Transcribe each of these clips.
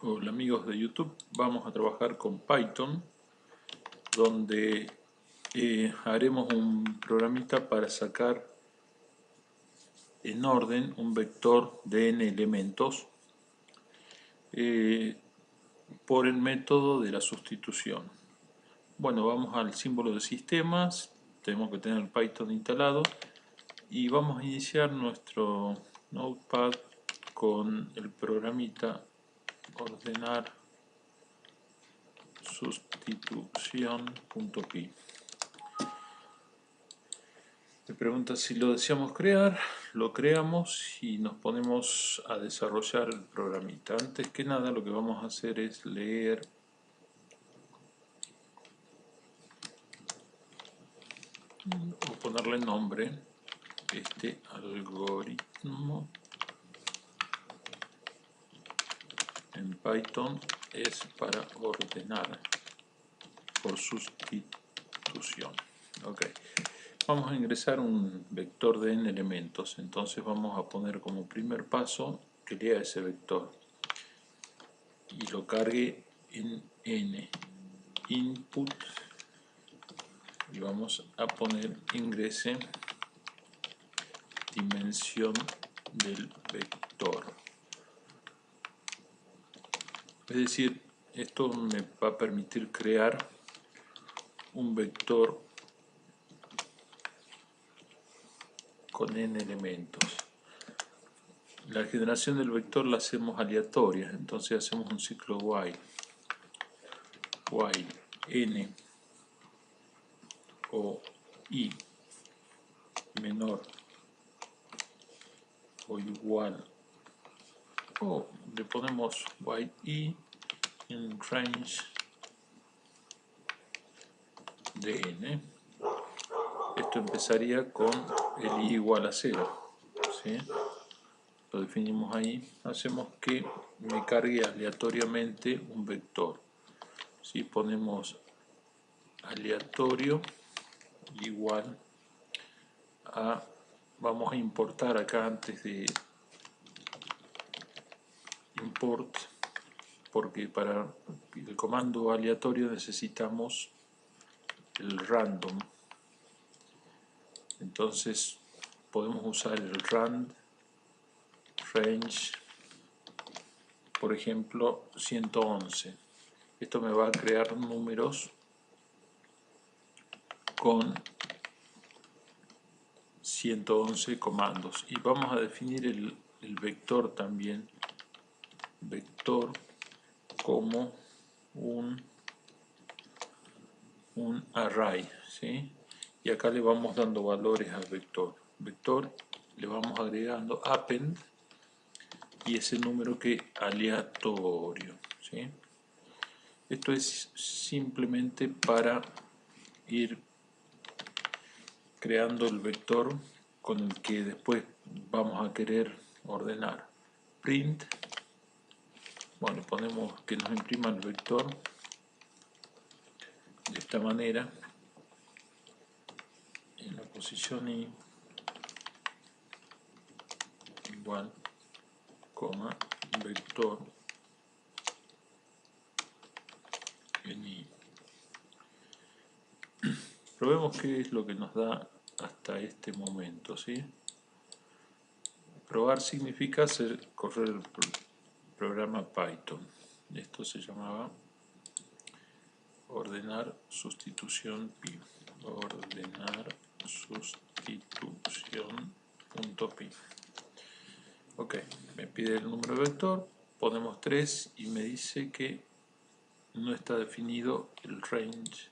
Hola amigos de YouTube, vamos a trabajar con Python donde haremos un programita para sacar en orden un vector de n elementos por el método de la sustitución. Bueno, vamos al símbolo de sistemas, tenemos que tener Python instalado y vamos a iniciar nuestro Notepad con el programita ordenar sustitución.py. Me pregunta si lo deseamos crear, lo creamos y nos ponemos a desarrollar el programita. Antes que nada lo que vamos a hacer es leer o ponerle nombre. Este algoritmo en Python es para ordenar por sustitución. Ok. Vamos a ingresar un vector de n elementos, entonces vamos a poner como primer paso que lea ese vector y lo cargue en n input y vamos a poner ingrese dimensión del vector. Es decir, esto me va a permitir crear un vector con n elementos. La generación del vector la hacemos aleatoria, entonces hacemos un ciclo while n o i menor o igual, o le ponemos while i en range de n. Esto empezaría con el i igual a 0, ¿sí? Lo definimos ahí. Hacemos que me cargue aleatoriamente un vector. Si ponemos aleatorio igual a, vamos a importar acá antes de import, porque para el comando aleatorio necesitamos el random. Entonces podemos usar el rand range, por ejemplo 111. Esto me va a crear números con 111 comandos y vamos a definir el vector también, vector como un array, ¿sí? Y acá le vamos dando valores al vector. Vector le vamos agregando append y ese número que aleatorio, ¿sí? Esto es simplemente para ir creando el vector con el que después vamos a querer ordenar. Print, bueno, ponemos que nos imprima el vector de esta manera en la posición i igual, coma, vector en i. Probemos qué es lo que nos da hasta este momento, ¿sí? Probar significa correr el programa Python. Esto se llamaba ordenar sustitución pi. Ordenar sustitución.py. Ok, me pide el número de vector, ponemos 3 y me dice que no está definido el range,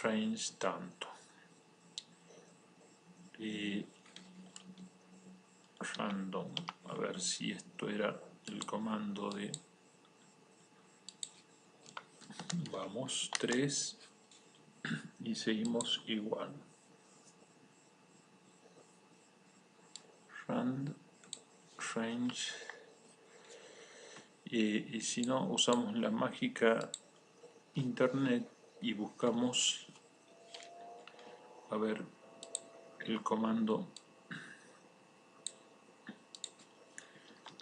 range tanto. Y random, a ver si esto era el comando de, vamos, 3 y seguimos igual. Range y si no, usamos la mágica internet y buscamos a ver el comando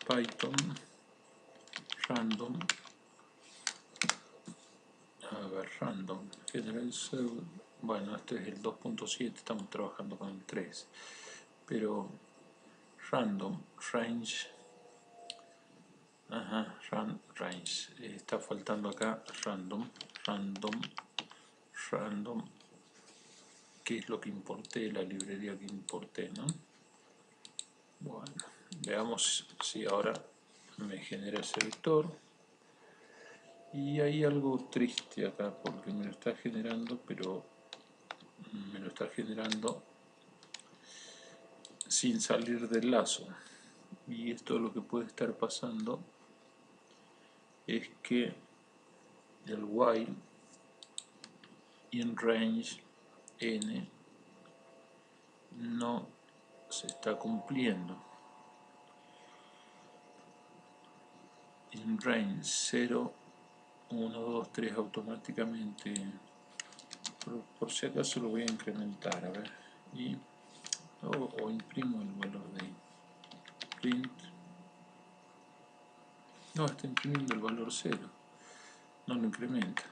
Python random, a ver, random general server. Bueno, este es el 2.7, estamos trabajando con el 3, pero random range, range, está faltando acá random, que es lo que importé, la librería que importé, ¿no? Bueno, veamos si ahora me genera ese vector. Y hay algo triste acá porque me lo está generando, pero me lo está generando sin salir del lazo. Y esto lo que puede estar pasando es que el while in range n no se está cumpliendo. In range 0, 1, 2, 3 automáticamente. Por si acaso lo voy a incrementar, a ver. Y, o imprimo el valor de print. No, está imprimiendo el valor 0. No lo incrementa.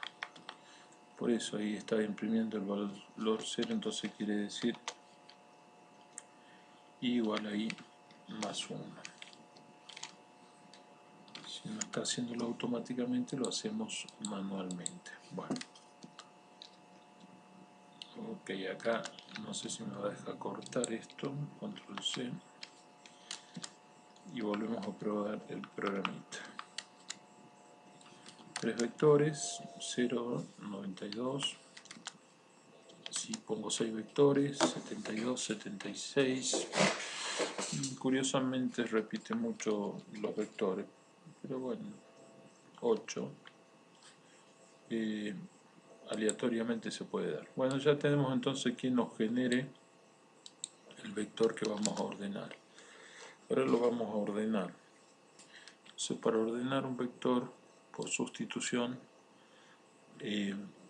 Por eso ahí está imprimiendo el valor 0, entonces quiere decir igual ahí más 1. Si no está haciéndolo automáticamente, lo hacemos manualmente. Bueno. Ok, acá no sé si me va a dejar cortar esto. Control C. Y volvemos a probar el programita. 3 vectores, 0, 92. Si pongo 6 vectores, 72, 76. Curiosamente repite mucho los vectores, pero bueno, 8. Aleatoriamente se puede dar. Bueno, ya tenemos entonces quien nos genere el vector que vamos a ordenar. Ahora lo vamos a ordenar. Entonces, para ordenar un vector por sustitución,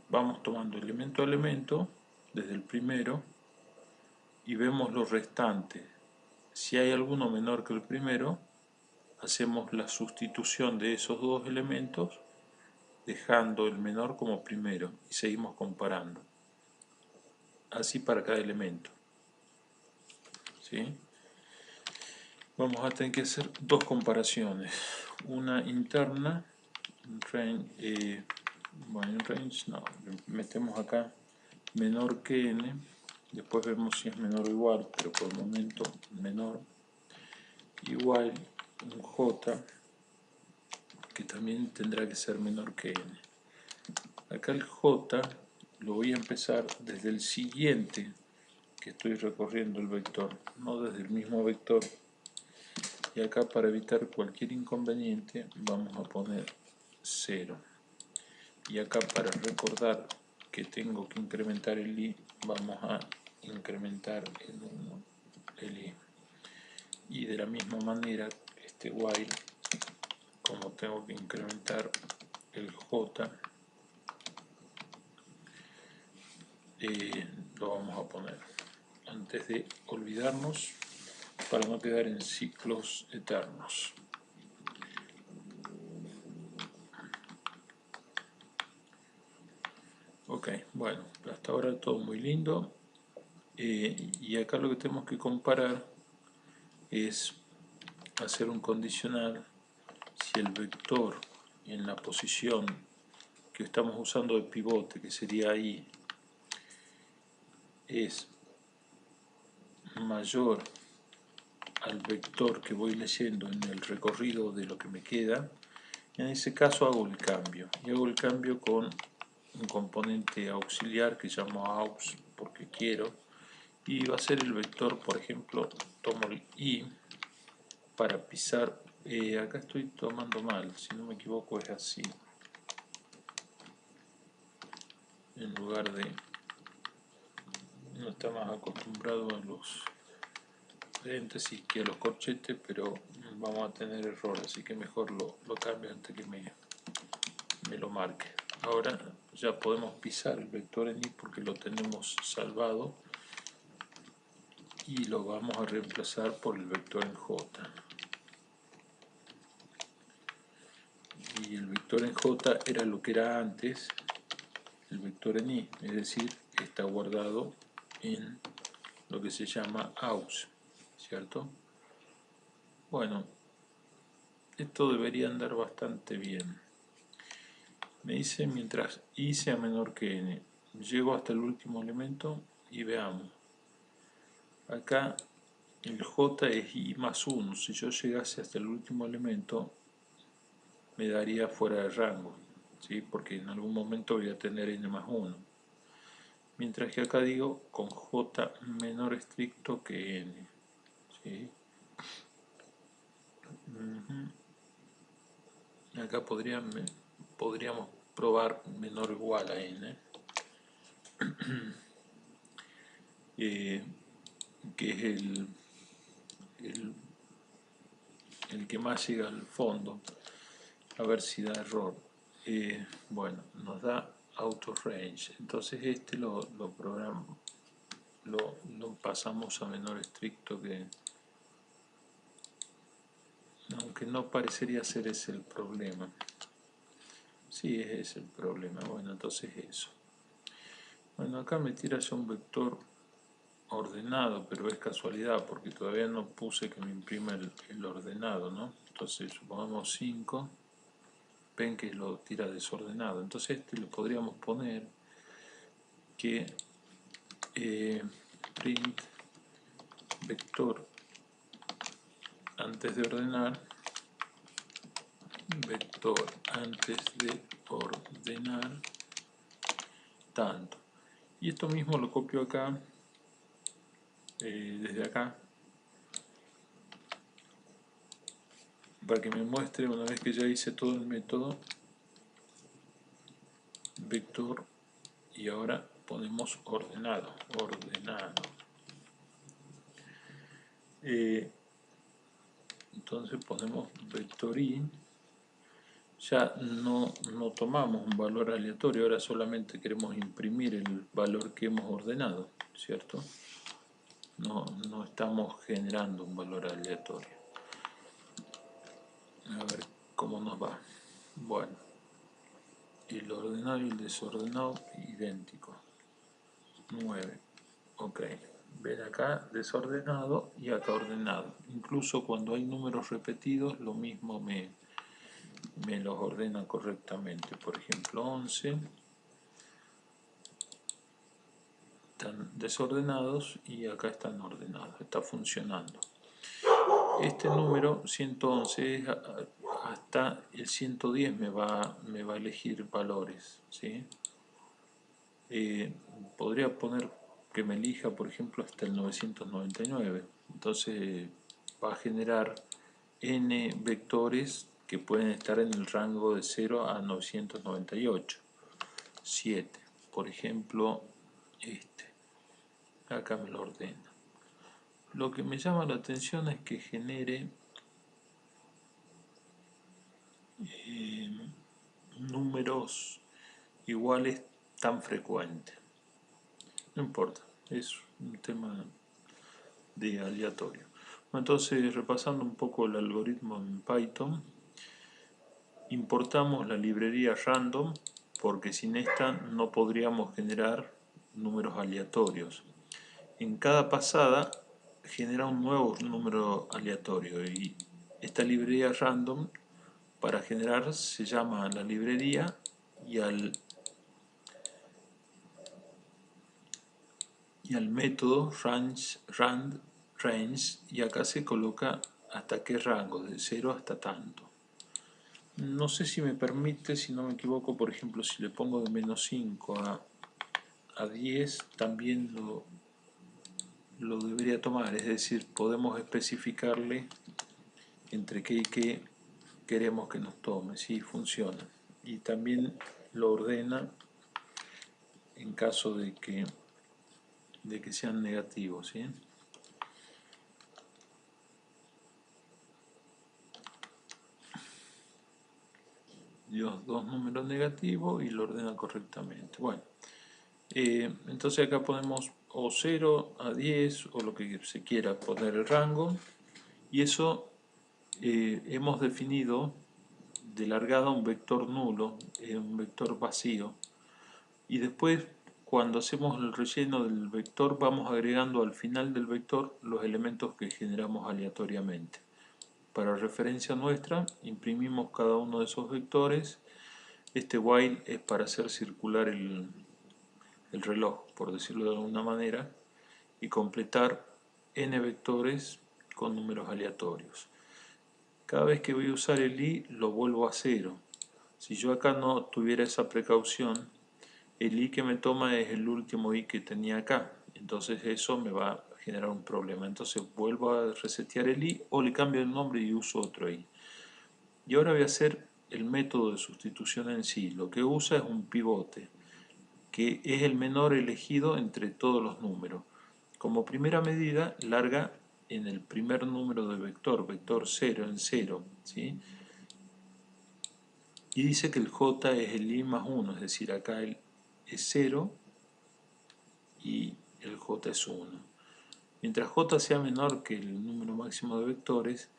vamos tomando elemento a elemento desde el primero y vemos los restantes. Si hay alguno menor que el primero, hacemos la sustitución de esos dos elementos dejando el menor como primero y seguimos comparando. Así para cada elemento. ¿Sí? Vamos a tener que hacer dos comparaciones. Una interna, range, bueno, en range no, metemos acá menor que n, después vemos si es menor o igual, pero por el momento menor, igual un j, que también tendrá que ser menor que n. Acá el j lo voy a empezar desde el siguiente que estoy recorriendo el vector, no desde el mismo vector. Y acá, para evitar cualquier inconveniente, vamos a poner 0. Y acá, para recordar que tengo que incrementar el i, vamos a incrementar el 1, el i. Y de la misma manera, este while, como tengo que incrementar el j, lo vamos a poner antes de olvidarnos, para no quedar en ciclos eternos. Ok, bueno, hasta ahora todo muy lindo. Y acá lo que tenemos que comparar es hacer un condicional si el vector en la posición que estamos usando de pivote, que sería ahí, es mayor al vector que voy leyendo en el recorrido de lo que me queda. En ese caso hago el cambio, y hago el cambio con un componente auxiliar que llamo aux porque quiero, y va a ser el vector, por ejemplo, tomo el i para pisar, acá estoy tomando mal, si no me equivoco es así, en lugar de, no está más acostumbrado a los paréntesis que a los corchetes, pero vamos a tener error, así que mejor lo cambio antes que me lo marque. Ahora ya podemos pisar el vector en i porque lo tenemos salvado y lo vamos a reemplazar por el vector en j. vector en J era lo que era antes el vector en I, es decir, está guardado en lo que se llama AUX, ¿cierto? Bueno, esto debería andar bastante bien. Me dice mientras I sea menor que N. Llego hasta el último elemento y veamos. Acá el J es I más 1. Si yo llegase hasta el último elemento, me daría fuera de rango, ¿sí? Porque en algún momento voy a tener N más 1. Mientras que acá digo con J menor estricto que N, ¿sí? Acá podríamos probar menor o igual a N, que es el que más llega al fondo, a ver si da error. Bueno, nos da auto range, entonces este lo programamos, lo pasamos a menor estricto que, aunque no parecería ser ese el problema. Sí, ese es el problema. Bueno, entonces eso. Bueno, acá me tira ya un vector ordenado, pero es casualidad porque todavía no puse que me imprima el ordenado, ¿no? Entonces supongamos 5, ven que lo tira desordenado. Entonces este le podríamos poner que print vector antes de ordenar, vector antes de ordenar tanto. Y esto mismo lo copio acá, desde acá, para que me muestre una vez que ya hice todo el método, vector, y ahora ponemos ordenado. Entonces ponemos vector i, ya no tomamos un valor aleatorio, ahora solamente queremos imprimir el valor que hemos ordenado, ¿cierto? No estamos generando un valor aleatorio. A ver cómo nos va. Bueno, el ordenado y el desordenado idéntico. 9. Ok. Ven acá desordenado y acá ordenado. Incluso cuando hay números repetidos, lo mismo me los ordena correctamente. Por ejemplo, 11. Están desordenados y acá están ordenados. Está funcionando. Este número 111 hasta el 110 me va a elegir valores, ¿sí? Podría poner que me elija, por ejemplo, hasta el 999. Entonces va a generar n vectores que pueden estar en el rango de 0 a 998. 7, por ejemplo, este. Acá me lo ordena. Lo que me llama la atención es que genere números iguales tan frecuentes. No importa, es un tema de aleatorio. Entonces, repasando un poco el algoritmo en Python, importamos la librería random porque sin esta no podríamos generar números aleatorios. En cada pasada genera un nuevo número aleatorio y esta librería random para generar se llama la librería y al método rand range, y acá se coloca hasta qué rango, de 0 hasta tanto. No sé si me permite, si no me equivoco, por ejemplo, si le pongo de menos 5 a 10, también lo debería tomar, es decir, podemos especificarle entre qué y qué queremos que nos tome, si funciona. Y también lo ordena en caso de que sean negativos, ¿sí? Dio dos números negativos y lo ordena correctamente. Bueno, entonces acá ponemos o 0 a 10 o lo que se quiera poner el rango, y eso hemos definido de largada un vector nulo, un vector vacío, y después cuando hacemos el relleno del vector vamos agregando al final del vector los elementos que generamos aleatoriamente. Para referencia nuestra imprimimos cada uno de esos vectores. Este while es para hacer circular el reloj, por decirlo de alguna manera, y completar n vectores con números aleatorios. Cada vez que voy a usar el i lo vuelvo a cero. Si yo acá no tuviera esa precaución, el i que me toma es el último i que tenía acá, entonces eso me va a generar un problema. Entonces vuelvo a resetear el i o le cambio el nombre y uso otro i. Y ahora voy a hacer el método de sustitución en sí. Lo que usa es un pivote, que es el menor elegido entre todos los números. Como primera medida, larga en el primer número de vector 0 en 0, ¿sí? Y dice que el j es el i más 1, es decir, acá es 0 y el j es 1. Mientras j sea menor que el número máximo de vectores,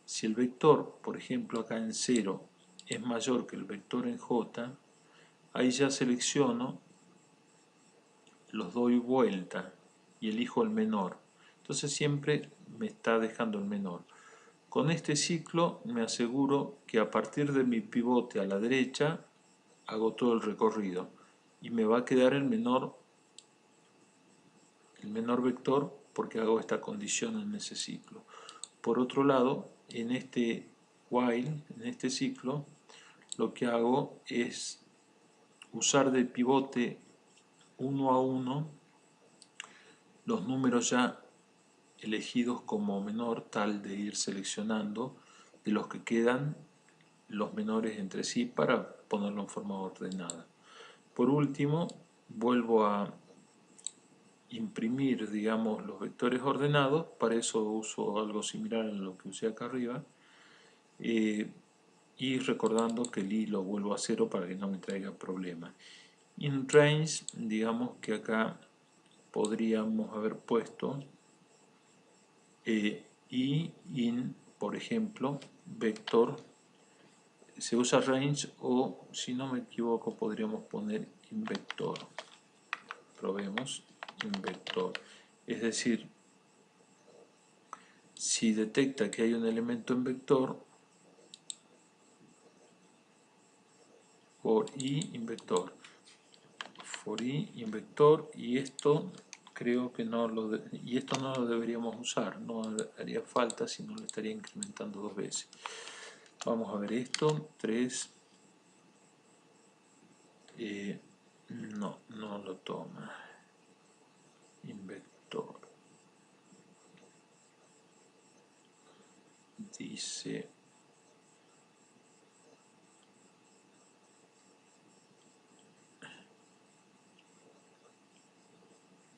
si el vector, por ejemplo acá en 0, es mayor que el vector en j, ahí ya selecciono, los doy vuelta y elijo el menor. Entonces siempre me está dejando el menor. Con este ciclo me aseguro que a partir de mi pivote a la derecha hago todo el recorrido y me va a quedar el menor vector porque hago esta condición en ese ciclo. Por otro lado, en este while, en este ciclo, lo que hago es usar de pivote uno a uno los números ya elegidos como menor, tal de ir seleccionando de los que quedan los menores entre sí para ponerlo en forma ordenada. Por último, vuelvo a imprimir, digamos, los vectores ordenados. Para eso uso algo similar a lo que usé acá arriba, y recordando que el i lo vuelvo a 0 para que no me traiga problemas. In range, digamos que acá podríamos haber puesto i in, por ejemplo, vector. Se usa range o, si no me equivoco, podríamos poner invector. Probemos invector. Es decir, si detecta que hay un elemento en vector, for i invector. For i invector, y esto creo que no lo deberíamos usar, no haría falta, si no lo estaría incrementando dos veces. Vamos a ver esto, 3, no lo toma, invector, dice,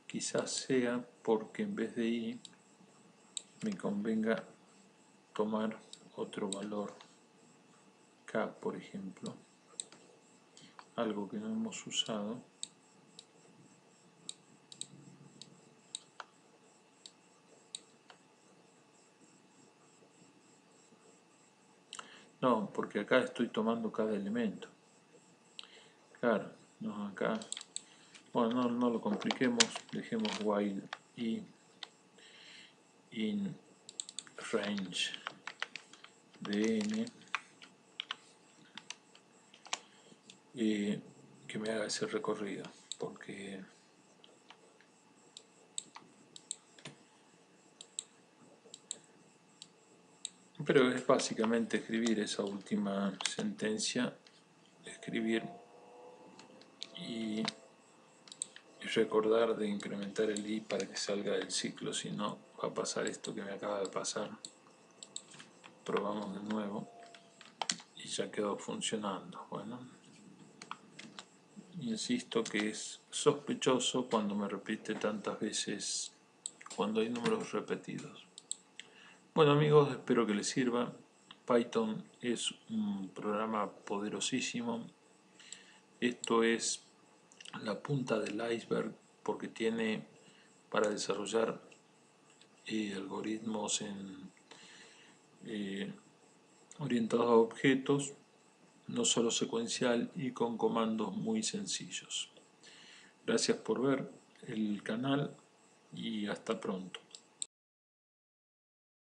quizás sea porque en vez de i me convenga tomar otro valor, k por ejemplo, algo que no hemos usado. No, porque acá estoy tomando cada elemento. Claro, no, acá, bueno, no lo compliquemos, dejemos while i in range de n, que me haga ese recorrido, porque pero es básicamente escribir esa última sentencia, escribir y recordar de incrementar el i para que salga del ciclo, si no va a pasar esto que me acaba de pasar. Probamos de nuevo y ya quedó funcionando. Bueno, insisto que es sospechoso cuando me repite tantas veces, cuando hay números repetidos. Bueno amigos, espero que les sirva. Python es un programa poderosísimo. Esto es la punta del iceberg porque tiene para desarrollar algoritmos orientados a objetos, no solo secuencial y con comandos muy sencillos. Gracias por ver el canal y hasta pronto.